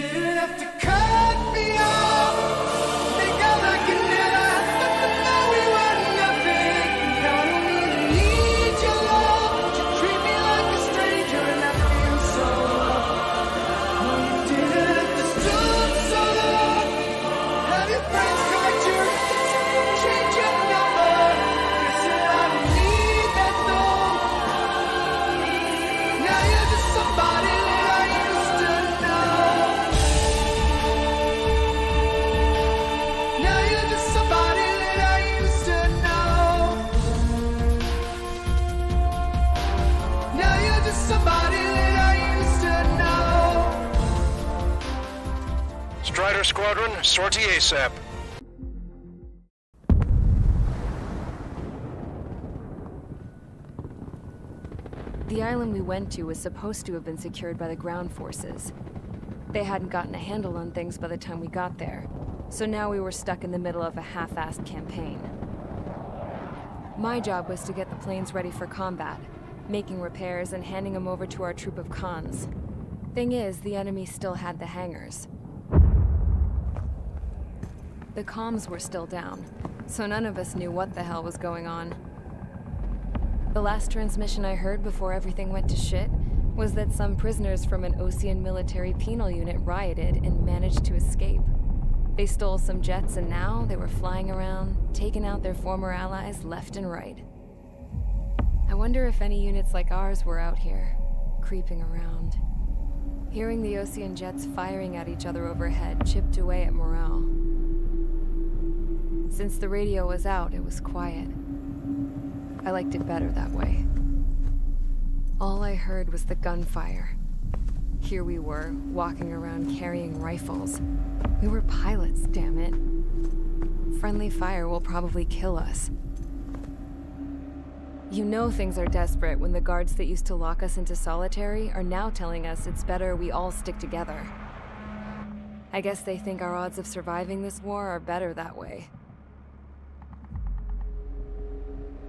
didn't have to cut me off. Think I like it never had something that we were nothing. Now I don't even need your love. You treat me like a stranger and I feel so low. No, you didn't have to stood so long. Have your friends correct your change your number. Guess that I don't need that though. Now you're just somebody that I used to know. Now you're just somebody that I used to know. Now you're just somebody that I used to know. Strider Squadron, sortie ASAP. The island we went to was supposed to have been secured by the ground forces. They hadn't gotten a handle on things by the time we got there, so now we were stuck in the middle of a half-assed campaign. My job was to get the planes ready for combat, making repairs and handing them over to our troop of cons. Thing is, the enemy still had the hangars. The comms were still down, so none of us knew what the hell was going on. The last transmission I heard before everything went to shit was that some prisoners from an Osean military penal unit rioted and managed to escape. They stole some jets and now they were flying around, taking out their former allies left and right. I wonder if any units like ours were out here, creeping around. Hearing the Osean jets firing at each other overhead chipped away at morale. Since the radio was out, it was quiet. I liked it better that way. All I heard was the gunfire. Here we were, walking around carrying rifles. We were pilots, damn it. Friendly fire will probably kill us. You know things are desperate when the guards that used to lock us into solitary are now telling us it's better we all stick together. I guess they think our odds of surviving this war are better that way.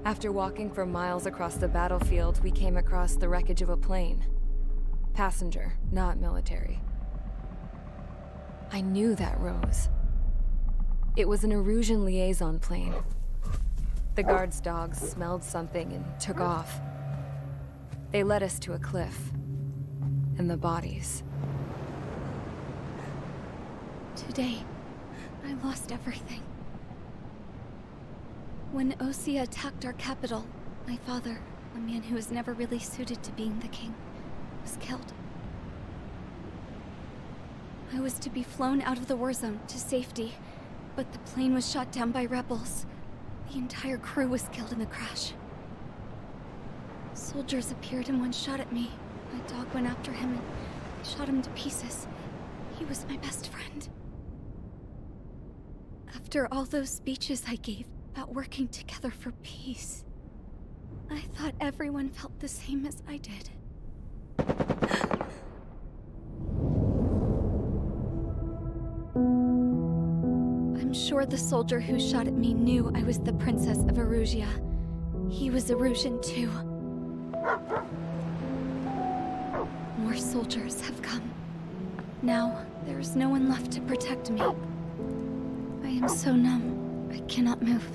After walking for miles across the battlefield, we came across the wreckage of a plane. Passenger, not military. I knew that rose. It was an Erusian liaison plane. The guard's dogs smelled something and took off. They led us to a cliff. And the bodies. Today, I lost everything. When Osea attacked our capital, my father, a man who was never really suited to being the king, was killed. I was to be flown out of the war zone to safety, but the plane was shot down by rebels. The entire crew was killed in the crash. Soldiers appeared and one shot at me. My dog went after him and shot him to pieces. He was my best friend. After all those speeches I gave about working together for peace, I thought everyone felt the same as I did. I'm sure the soldier who shot at me knew I was the Princess of Erusea. He was Erusian too. More soldiers have come. Now, there is no one left to protect me. I am so numb, I cannot move.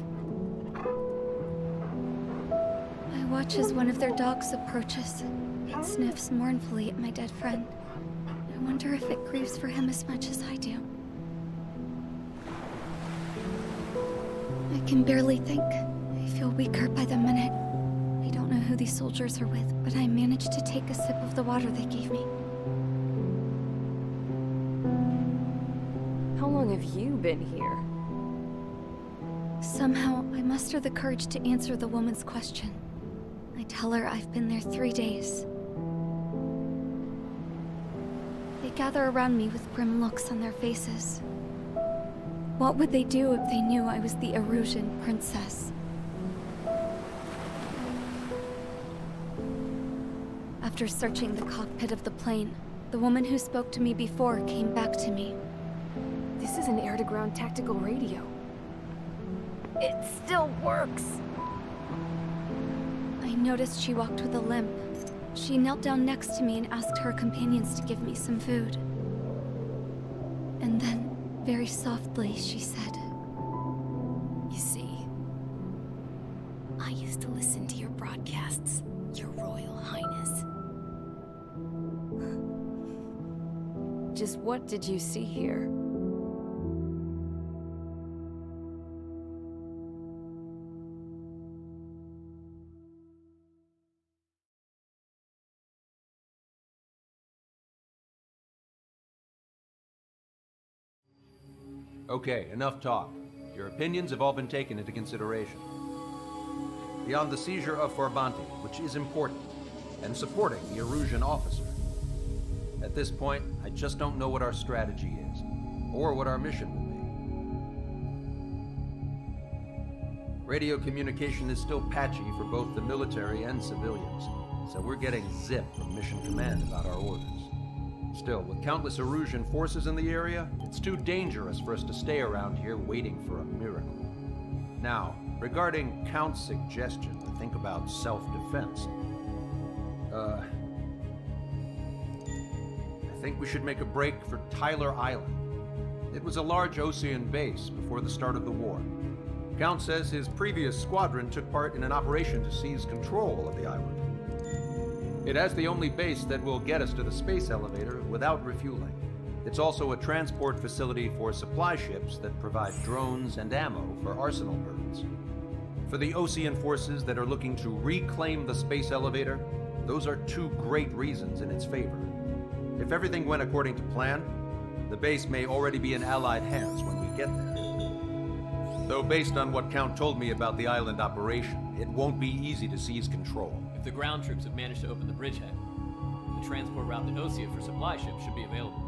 I watch as one of their dogs approaches. It sniffs mournfully at my dead friend. I wonder if it grieves for him as much as I do. I can barely think. I feel weaker by the minute. I don't know who these soldiers are with, but I managed to take a sip of the water they gave me. How long have you been here? Somehow, I muster the courage to answer the woman's question. I tell her I've been there 3 days. They gather around me with grim looks on their faces. What would they do if they knew I was the Erusian princess? After searching the cockpit of the plane, the woman who spoke to me before came back to me. This is an air-to-ground tactical radio. It still works! I noticed she walked with a limp. She knelt down next to me and asked her companions to give me some food. And then, very softly, she said, You see, I used to listen to your broadcasts, Your Royal Highness. Just what did you see here? Okay, enough talk. Your opinions have all been taken into consideration. Beyond the seizure of Farbanti, which is important, and supporting the Erusian officer. At this point, I just don't know what our strategy is, or what our mission will be. Radio communication is still patchy for both the military and civilians, so we're getting zip from Mission Command about our orders. Still, with countless Erusian forces in the area, it's too dangerous for us to stay around here waiting for a miracle. Now, regarding Count's suggestion to think about self-defense, I think we should make a break for Tyler Island. It was a large Osean base before the start of the war. Count says his previous squadron took part in an operation to seize control of the island. It has the only base that will get us to the space elevator without refueling. It's also a transport facility for supply ships that provide drones and ammo for arsenal birds. For the Osean forces that are looking to reclaim the space elevator, those are two great reasons in its favor. If everything went according to plan, the base may already be in Allied hands when we get there. Though based on what Count told me about the island operation, it won't be easy to seize control. If the ground troops have managed to open the bridgehead, the transport route to Osea for supply ships should be available.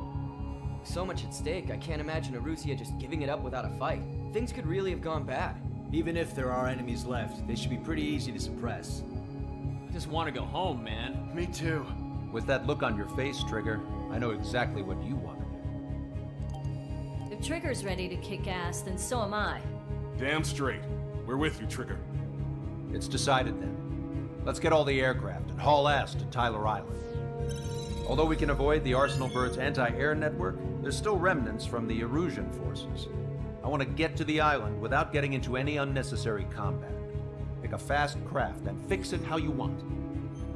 So much at stake, I can't imagine Erusea just giving it up without a fight. Things could really have gone bad. Even if there are enemies left, they should be pretty easy to suppress. I just want to go home, man. Me too. With that look on your face, Trigger, I know exactly what you want to do. If Trigger's ready to kick ass, then so am I. Damn straight. We're with you, Trigger. It's decided then. Let's get all the aircraft and haul ass to Tyler Island. Although we can avoid the Arsenal Bird's anti-air network, there's still remnants from the Erusian forces. I want to get to the island without getting into any unnecessary combat. Pick a fast craft and fix it how you want.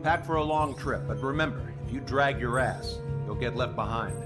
Pack for a long trip, but remember, if you drag your ass, you'll get left behind.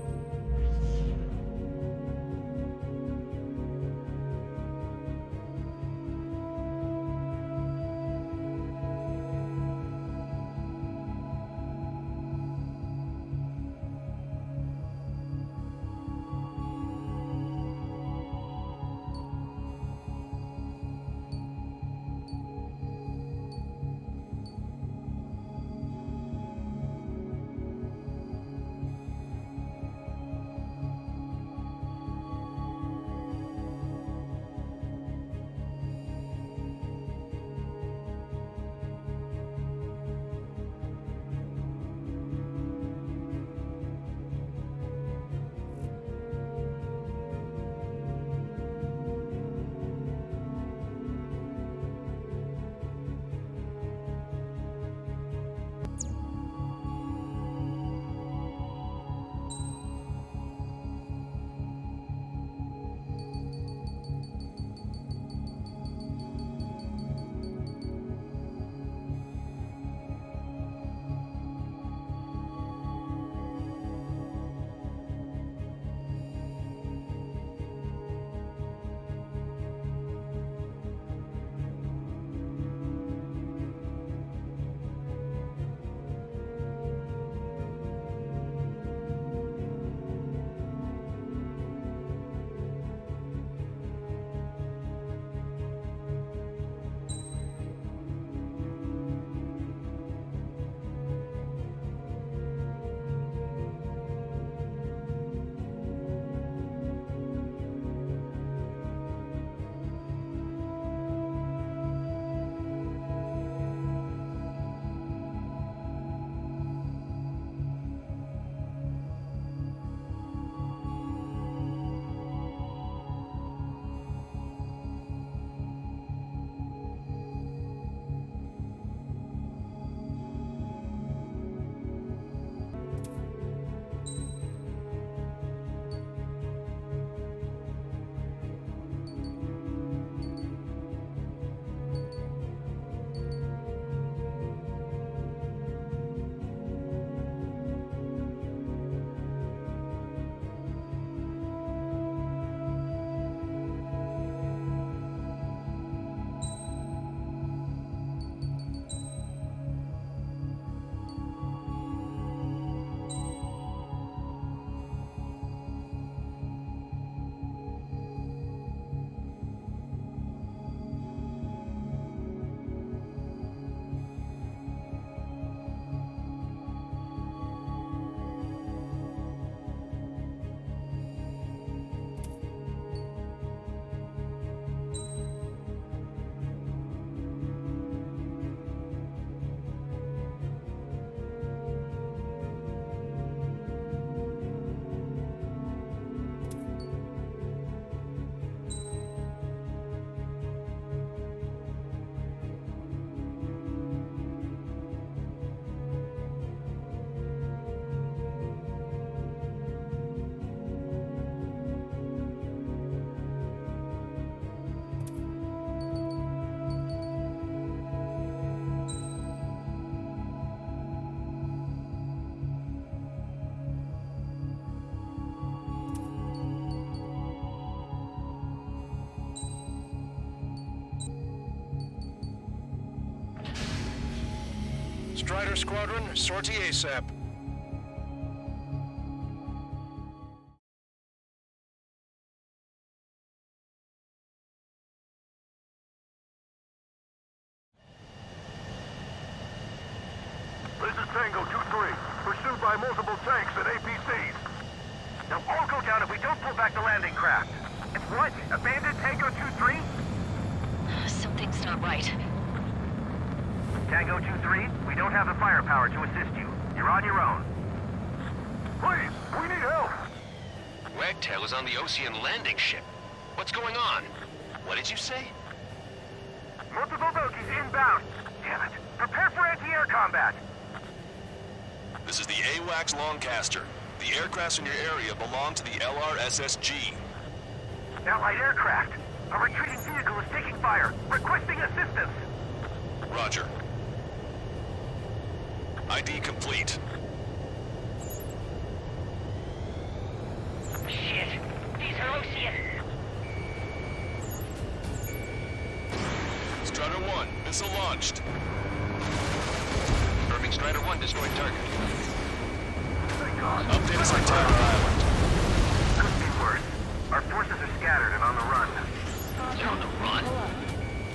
Strider Squadron, sortie ASAP. This is Tango 2-3, pursued by multiple tanks and APCs. They'll all go down if we don't pull back the landing craft. It's what? Abandoned Tango 2-3? Something's not right. Tango 2-3, we don't have the firepower to assist you. You're on your own. Please, we need help! Wagtail is on the Ocean landing ship. What's going on? What did you say? Multiple bogies inbound. Damn it. Prepare for anti-air combat. This is the AWACS Longcaster. The aircrafts in your area belong to the LRSSG. Allied aircraft. A retreating vehicle is taking fire, requesting assistance. Roger. ID complete. Shit. These Erusea. Strider 1, missile launched. Confirming Strider 1 destroyed target. Update us on Tyler Island. Could be worse. Our forces are scattered and on the run. They're on the run?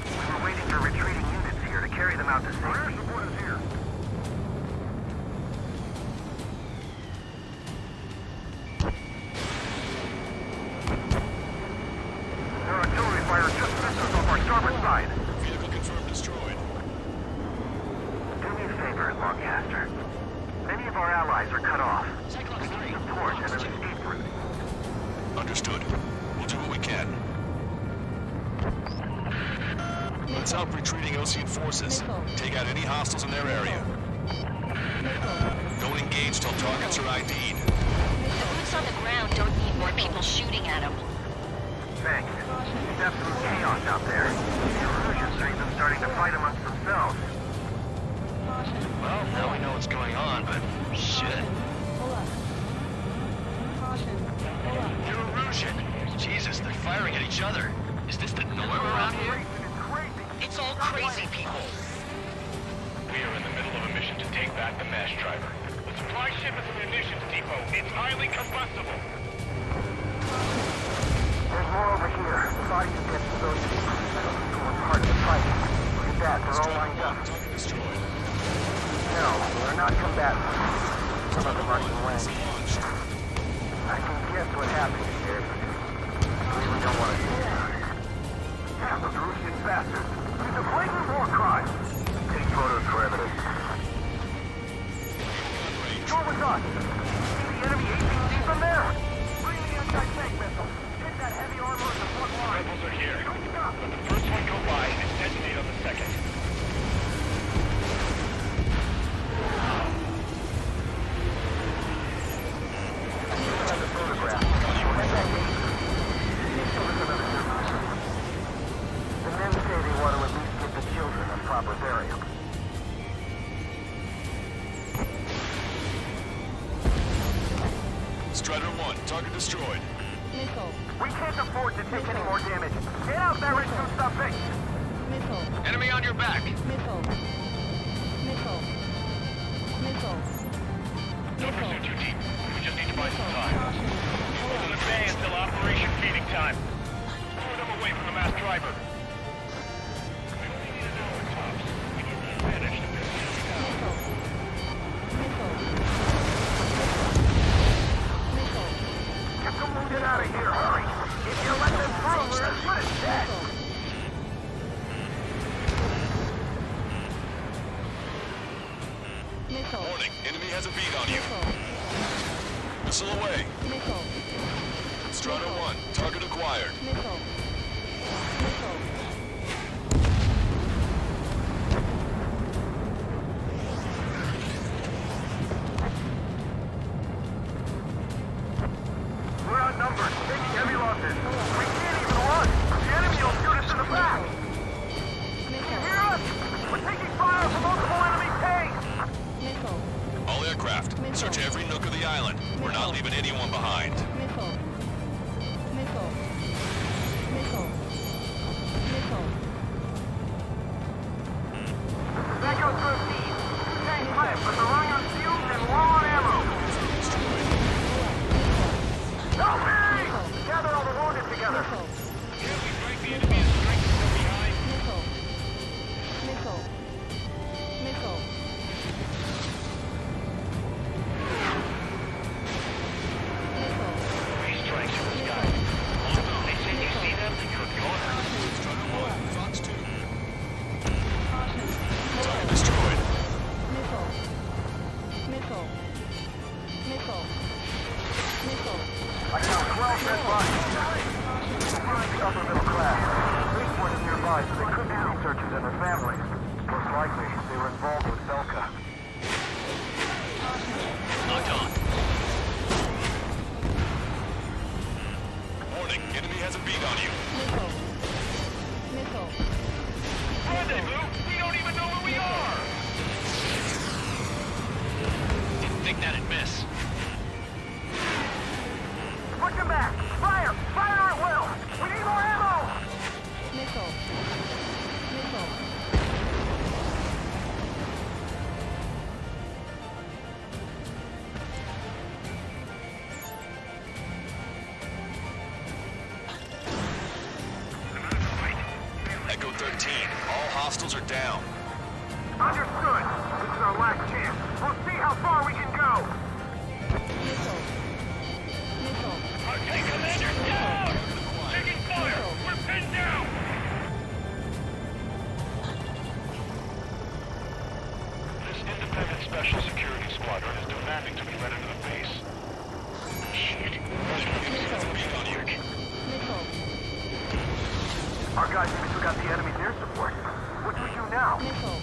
We were waiting for retreating units here to carry them out to safety. Air support is here. Their artillery fire just missed us off our starboard side. Vehicle confirmed destroyed. Do me a favor, Longcaster. Many of our allies are cut off. We need support and an escape route. Understood. We'll do what we can. Let's help retreating Ocean forces. Take out any hostiles in their area. Don't engage till targets are ID'd. The boots on the ground don't need more people shooting at them. Thanks. It's absolute chaos out there. The Eruseans are even starting to fight amongst themselves. Well, now we know what's going on, but shit. Erusean! Jesus, they're firing at each other. Is this the norm around here? It's all crazy people. We are in the middle of a mission to take back the mass driver. The supply ship is a munitions depot. It's highly combustible. There's more over here. Bodies of dead civilians who were part of the fight. Look at that, they're all lined up. No, they're not combatants. Some of them are some wench. I can guess what happened here. I really don't want to do that. Damn, those Erusean bastards. It's a blatant war crime. Take photos for evidence. Go with us. See the enemy APC from there? Bring in the anti-tank missile. Hit that heavy armor in the front line. Rebels are here. Let the first one go by and detonate on the second. Another photograph. The men say they want to at least give the children a proper burial. Strider 1, target destroyed. We can't afford to take any more damage. Get out there and do something! Enemy on your back! Don't pursue too deep. We just need to buy some time. Hold them at bay until Operation Feeding Time. Lure them away from the mass driver. We only need an hour tops. We need the advantage to build this town. Get them wounded out of here, hurry! If you let them through, we're as good as dead! Warning, enemy has a beat on you. Missile away. Strider 1, target acquired. We're outnumbered, taking heavy losses. We can't even run! The enemy will shoot us in the back! You hear us? We're taking fire from multiple enemy tanks! All aircraft, search every nook of the island. We're not leaving anyone behind. That goes 13. 2 tanks 12 dead bodies. The upper middle class. Spaceport is nearby, so they could be researchers and their families. Most likely, they were involved with Belkan. Locked on. Warning, enemy has a beat on you. Missile. Rendezvous? We don't even know where we are! Didn't think that'd miss. Push him back! Fire! Fire at will! We need more ammo! Missile. Echo 13, all hostiles are down. Understood. This is our last chance. We'll see how far we can go. Missile. Our tank commander's down! Taking fire! We're pinned down! This independent special security squadron is demanding to be let into the base. Shit. Our guys even took out the enemy's air support. What do we do now? Missile.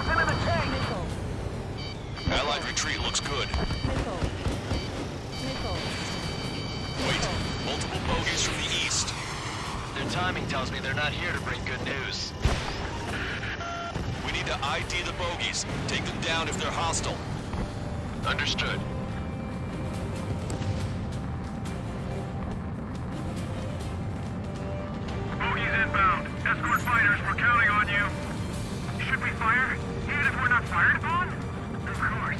Send in the tank! Missile. Allied retreat looks good. Missile. Wait, multiple bogies from the east. Their timing tells me they're not here to bring good news. We need to ID the bogies. Take them down if they're hostile. Understood. Bogies inbound. Escort fighters, we're counting on you. Should we fire? Even if we're not fired upon? Of course.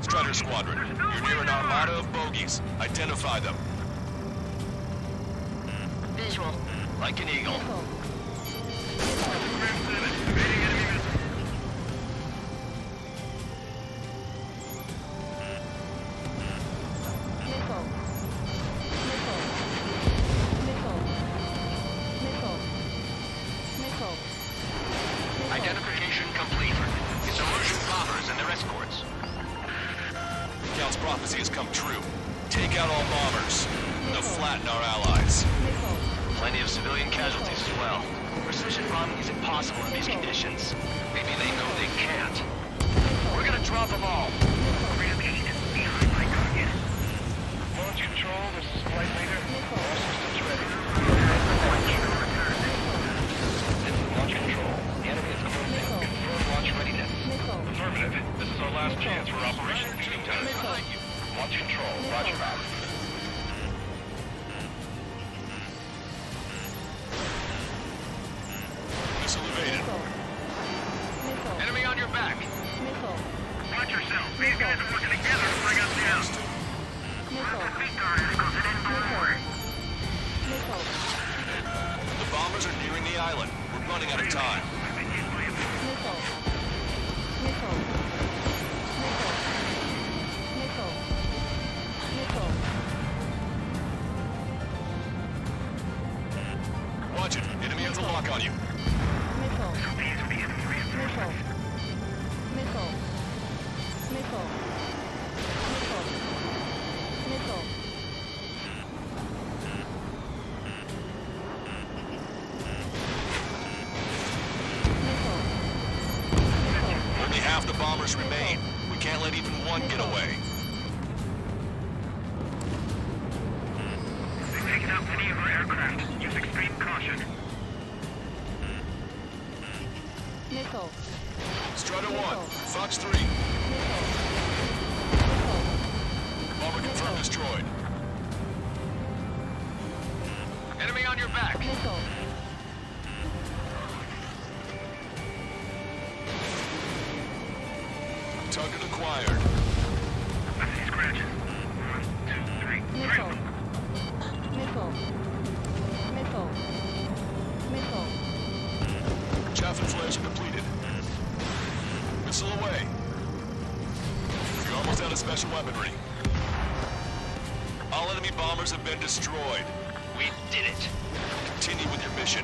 Strider Squadron, you're near an armada of bogies. Identify them. Visual. Like an eagle. Identification complete. It's Erusian bombers and their escorts. Count's prophecy has come true. Take out all bombers. They'll flatten our allies. Plenty of civilian casualties as well. Precision bombing is impossible in these conditions. Maybe they know they can't. We're gonna drop them all. Repeat, behind my target. Launch control, this is flight leader. All systems ready. Launch control. The enemy is closing. Confirm launch readiness. Affirmative. This is our last chance for Operation Feeding Time. Launch control. Roger that. Missile evaded. Enemy on your back. Watch yourself. These guys are working together to bring us down. The bombers are nearing the island. We're running out of time. Watch it. Enemy has a lock on you. Only half the bombers remain. We can't let even one get away. They've taken out many of our aircraft. Use extreme caution. Strider 1, Fox 3. Bomber confirmed destroyed. Enemy on your back. Target acquired. I see scratches. 1, 2, 3. Chaff and flares are completed. Missile away. You're almost out of special weaponry. All enemy bombers have been destroyed. We did it. Continue with your mission.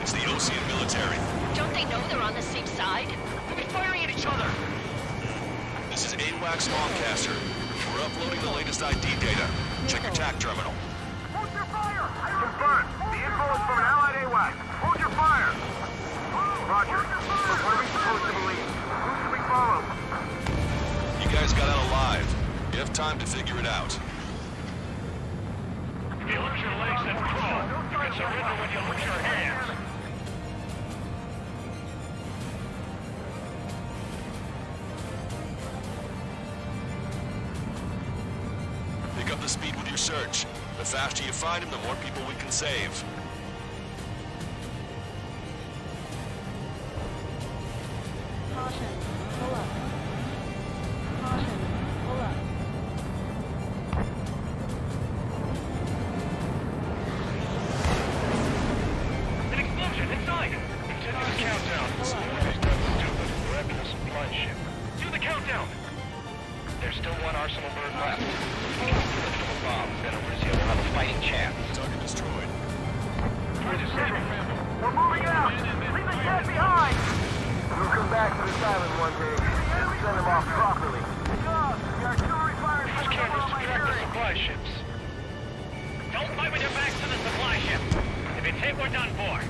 It's the Osean military. Don't they know they're on the same side? We'll be firing at each other. This is AWACS Longcaster. We're We're uploading the latest ID data. Check your TAC terminal. Hold your fire! Confirmed. The info is from an allied AWAC. Hold your fire! Roger. What are we supposed to believe? Who should we follow? You guys got out alive. You have time to figure it out. If you lose your legs, then crawl. You can surrender when you lose your hands. Pick up the speed with your search. The faster you find him, the more people we can save. Caution, pull up. Caution, pull up. An explosion inside! Continue the countdown. Somebody's done stupid. We're after the supply ship. Do the countdown! There's still one arsenal bird left. If we can lift from a bomb, then Erusea will have a fighting chance. Target destroyed. We're moving out! Leave the cat behind! We'll come back to this island one day and send them off properly. The artillery fire Use cameras to track the supply ships. Don't fight with your backs to the supply ship. If it's hit, we're done for.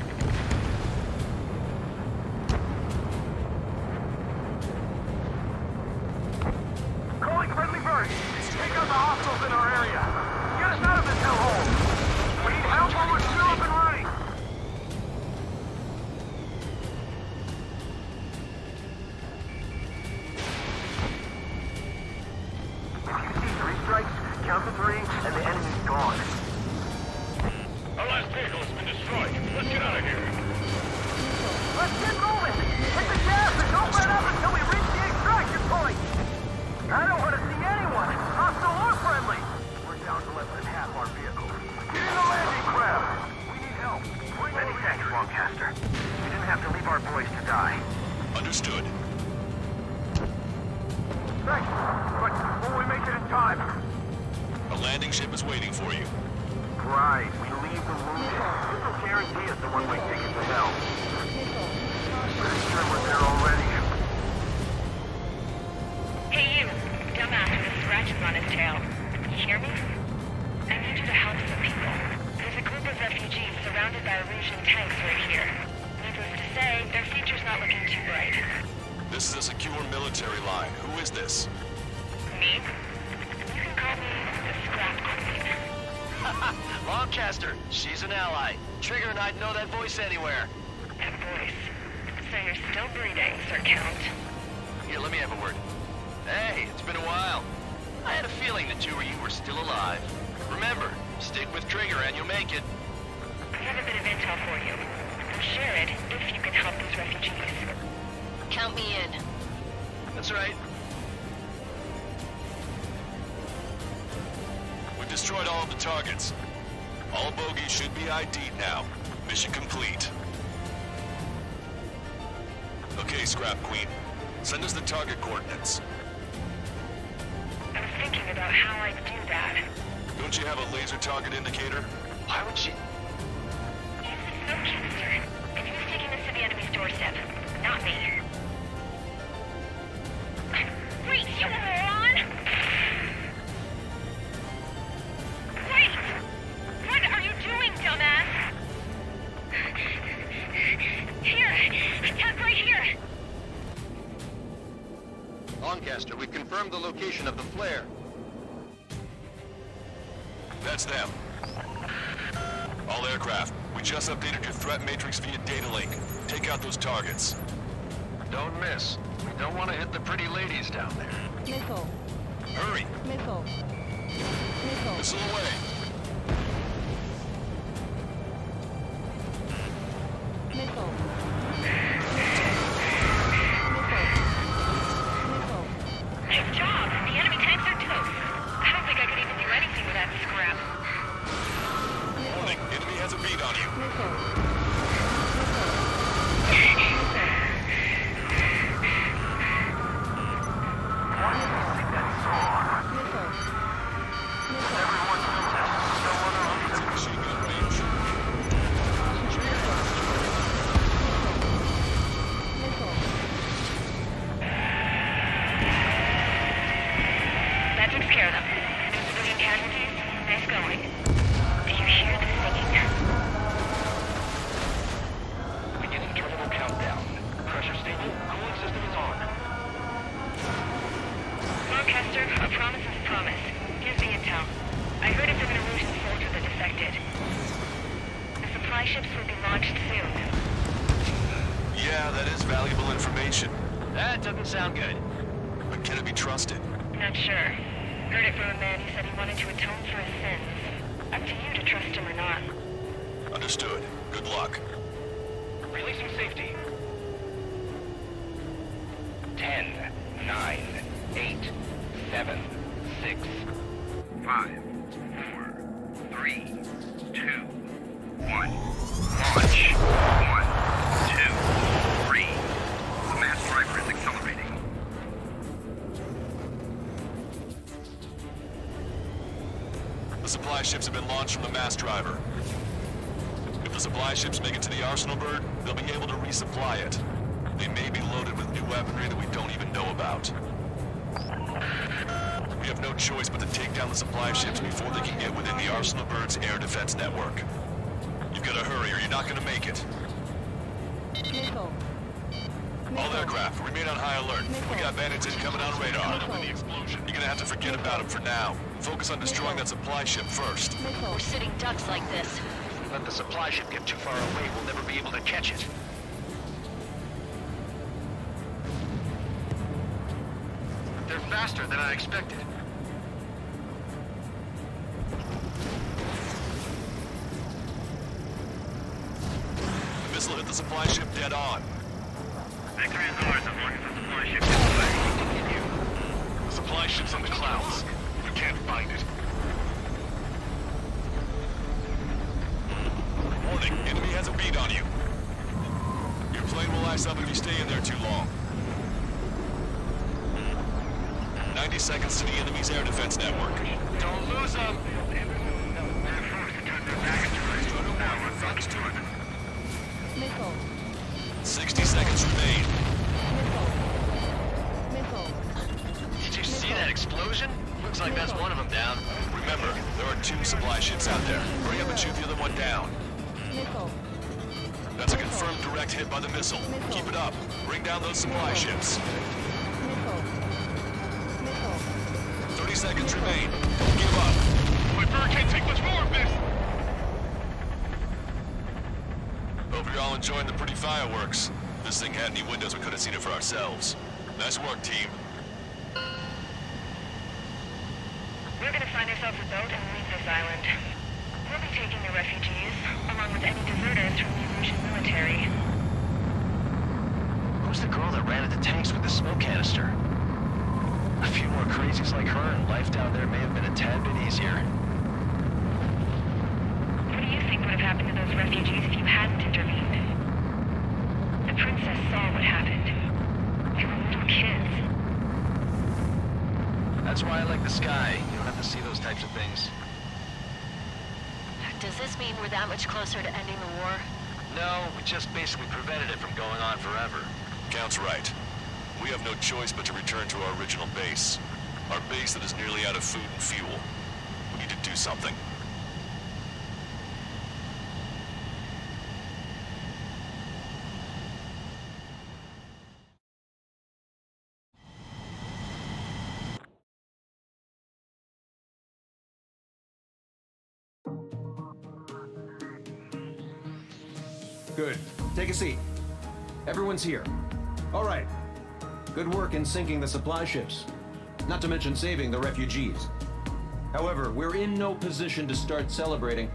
Calling friendly birds. Take out the hostiles in our area. Get us out of this hellhole. We need help while we're still up and running. If you see 3 strikes, count to 3, and the enemy's gone. Our last vehicle has been destroyed. Let's get out of here. Let's get moving. Hit the gas and don't let up until we reach the extraction point. I don't want to see anyone, hostile or friendly. We're down to less than half our vehicles. Get in the landing craft. We need help. Many thanks, Lancaster. We didn't have to leave our boys to die. Understood. Thanks, but will we make it in time? A landing ship is waiting for you. Right, we leave the wounded. This will guarantee us the one-way ticket to hell. Pretty sure we're there already. Hey you, dumbass with the scratches on his tail. You hear me? I need you to help some people. There's a group of refugees surrounded by Erusea tanks right here. Needless to say, their future's not looking too bright. This is a secure military line. Who is this? Me? You can call me the Scrap Queen. Lancaster, she's an ally. Trigger and I'd know that voice anywhere. That voice. So you're still breathing, Sir Count. Here, let me have a word. Hey, it's been a while. I had a feeling the two of you were still alive. Remember, stick with Trigger and you'll make it. I have a bit of intel for you. I'll share it if you can help these refugees. Count me in. That's right. We've destroyed all of the targets. All bogies should be ID'd now. Mission complete. Okay, Scrap Queen. Send us the target coordinates. I was thinking about how I'd do that. Don't you have a laser target indicator? Why would she? He's the snowcaster, and he's taking us to the enemy's doorstep, not me. Wait, you moron! Wait! What are you doing, dumbass? Here! Tuck right here! Lancaster, we've confirmed the location of the flare. That's them. All aircraft, we just updated your threat matrix via data link. Take out those targets. Don't miss. We don't want to hit the pretty ladies down there. Missile. Hurry! Missile. Missile. Missile away! Missile. Nice job! The enemy tanks are toast. I don't think I could even do anything with that scrap. Warning, enemy has a bead on you. Everyone care of them. No civilian casualties? Nice going. Do you hear the singing? Beginning terminal countdown. Pressure stable. Cooling system is on. Lancaster, a promise is a promise. Here's the intel. I heard it's an Erusian soldier that defected. The supply ships will be launched soon. Yeah, that is valuable information. That doesn't sound good. But can it be trusted? Not sure. Heard it from a man who said he wanted to atone for his sins. Up to you to trust him or not. Understood. Good luck. Releasing safety. 10, 9, 8, 7, 6, 5, 4, 3, 2, 1. Launch. 1, 2, 3. The mass driver is accelerating. The supply ships have been launched from the mass driver. If the supply ships make it to the arsenal bird, they'll be able to resupply it. They may be loaded with new weaponry that we don't even know about. We have no choice but to take down the supply ships before they can get within the arsenal bird's air defense network. You've got to hurry or you're not going to make it. Missile. All aircraft, remain on high alert. We got bandits incoming on radar. You're gonna have to forget about them for now. Focus on destroying that supply ship first. We're sitting ducks like this. If we let the supply ship get too far away, we'll never be able to catch it. They're faster than I expected. The missile hit the supply ship dead on. Victory is ours as long as the supply ship gets away. Continue. The supply ship's on the clouds. We can't find it. Warning, enemy has a bead on you. Your plane will ice up if you stay in there too long. 90 seconds to the enemy's air defense network. Don't lose them! They're forced to turn their back to us. Now it's understood. Missile. 60 seconds remain. Missile. Did you see that explosion? Looks like that's one of them down. Remember, there are 2 supply ships out there. Hurry up and shoot the other one down. Missile. That's a confirmed direct hit by the missile. Keep it up. Bring down those supply ships. Missile. Missile. 30 seconds remain. Don't give up. My bird can't take much more of this! Hope you're all enjoying the pretty fireworks. If this thing had any windows, we could have seen it for ourselves. Nice work, team. We're gonna find ourselves a boat and leave this island. We'll be taking the refugees, along with any deserters from the Erusian military. Who's the girl that ran at the tanks with the smoke canister? A few more crazies like her, and life down there may have been a tad bit easier. What do you think would have happened to those refugees if you hadn't intervened? The princess saw what happened. They were little kids. That's why I like the sky. You don't have to see those types of things. Does this mean we're that much closer to ending the war? No, we just basically prevented it from going on forever. Count's right. We have no choice but to return to our original base. Our base that is nearly out of food and fuel. We need to do something. Good. Take a seat. Everyone's here. All right. Good work in sinking the supply ships. Not to mention saving the refugees. However, we're in no position to start celebrating.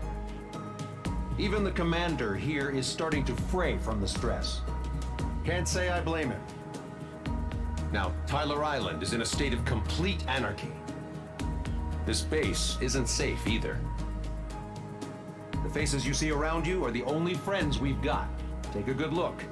Even the commander here is starting to fray from the stress. Can't say I blame him. Now, Tyler Island is in a state of complete anarchy. This base isn't safe either. The faces you see around you are the only friends we've got. Take a good look.